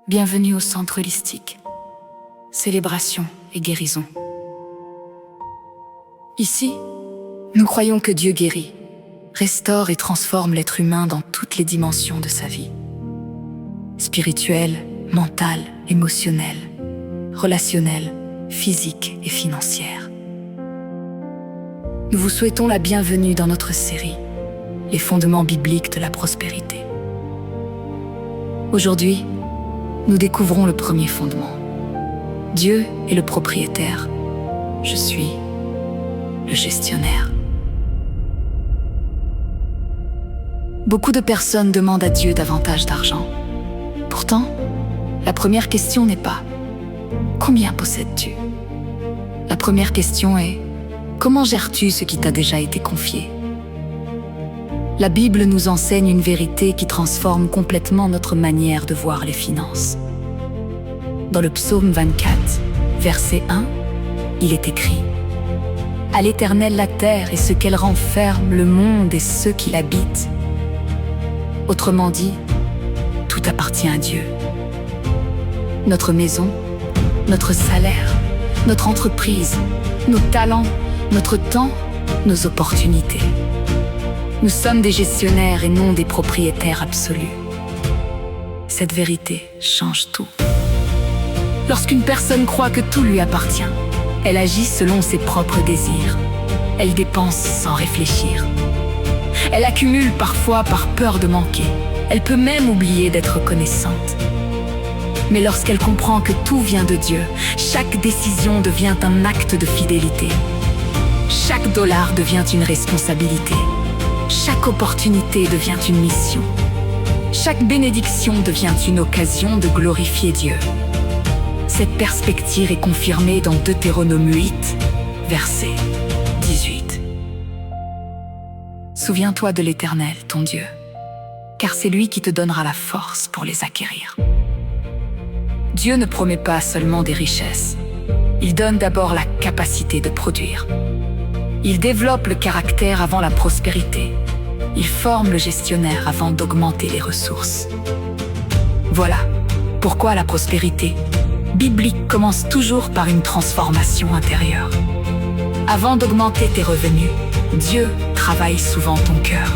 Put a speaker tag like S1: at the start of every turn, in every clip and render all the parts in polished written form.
S1: Bienvenue au Centre Holistique. Célébration et guérison. Ici, nous croyons que Dieu guérit, restaure et transforme l'être humain dans toutes les dimensions de sa vie. Spirituelle, mentale, émotionnelle, relationnelle, physique et financière. Nous vous souhaitons la bienvenue dans notre série « Les fondements bibliques de la prospérité ». Aujourd'hui, nous découvrons le premier fondement. Dieu est le propriétaire, je suis le gestionnaire. Beaucoup de personnes demandent à Dieu davantage d'argent. Pourtant, la première question n'est pas « Combien possèdes-tu » La première question est « Comment gères-tu ce qui t'a déjà été confié » La Bible nous enseigne une vérité qui transforme complètement notre manière de voir les finances. Dans le psaume 24, verset 1, il est écrit « À l'Éternel la terre et ce qu'elle renferme, le monde et ceux qui l'habitent. » Autrement dit, tout appartient à Dieu. Notre maison, notre salaire, notre entreprise, nos talents, notre temps, nos opportunités. Nous sommes des gestionnaires et non des propriétaires absolus. Cette vérité change tout. Lorsqu'une personne croit que tout lui appartient, elle agit selon ses propres désirs. Elle dépense sans réfléchir. Elle accumule parfois par peur de manquer. Elle peut même oublier d'être reconnaissante. Mais lorsqu'elle comprend que tout vient de Dieu, chaque décision devient un acte de fidélité. Chaque dollar devient une responsabilité. Chaque opportunité devient une mission. Chaque bénédiction devient une occasion de glorifier Dieu. Cette perspective est confirmée dans Deutéronome 8, verset 18. Souviens-toi de l'Éternel, ton Dieu, car c'est lui qui te donnera la force pour les acquérir. Dieu ne promet pas seulement des richesses, il donne d'abord la capacité de produire. Il développe le caractère avant la prospérité. Il forme le gestionnaire avant d'augmenter les ressources. Voilà pourquoi la prospérité biblique commence toujours par une transformation intérieure. Avant d'augmenter tes revenus, Dieu travaille souvent ton cœur.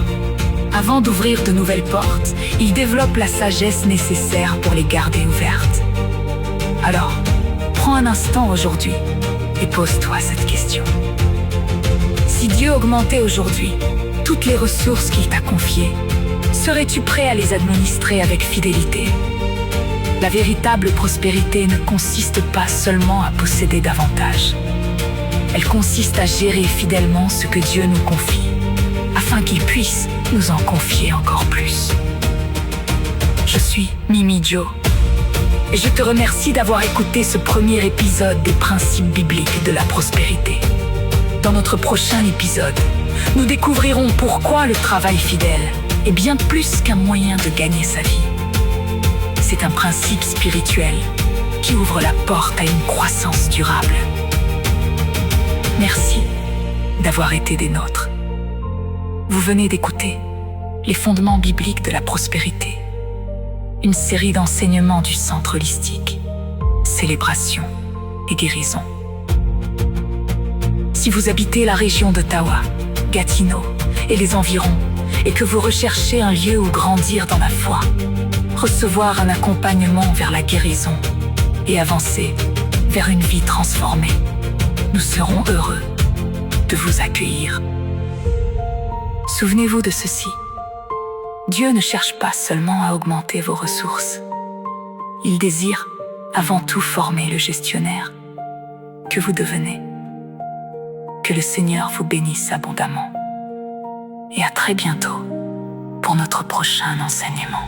S1: Avant d'ouvrir de nouvelles portes, il développe la sagesse nécessaire pour les garder ouvertes. Alors, prends un instant aujourd'hui et pose-toi cette question. Si Dieu augmentait aujourd'hui toutes les ressources qu'il t'a confiées, serais-tu prêt à les administrer avec fidélité? La véritable prospérité ne consiste pas seulement à posséder davantage. Elle consiste à gérer fidèlement ce que Dieu nous confie, afin qu'il puisse nous en confier encore plus. Je suis Mimi Jo, et je te remercie d'avoir écouté ce premier épisode des principes bibliques de la prospérité. Dans notre prochain épisode, nous découvrirons pourquoi le travail fidèle est bien plus qu'un moyen de gagner sa vie. C'est un principe spirituel qui ouvre la porte à une croissance durable. Merci d'avoir été des nôtres. Vous venez d'écouter Les fondements bibliques de la prospérité, une série d'enseignements du Centre Holistique, célébration et guérison. Si vous habitez la région d'Ottawa, Gatineau et les environs, et que vous recherchez un lieu où grandir dans la foi, recevoir un accompagnement vers la guérison et avancer vers une vie transformée, nous serons heureux de vous accueillir. Souvenez-vous de ceci. Dieu ne cherche pas seulement à augmenter vos ressources. Il désire avant tout former le gestionnaire que vous devenez. Que le Seigneur vous bénisse abondamment. Et à très bientôt pour notre prochain enseignement.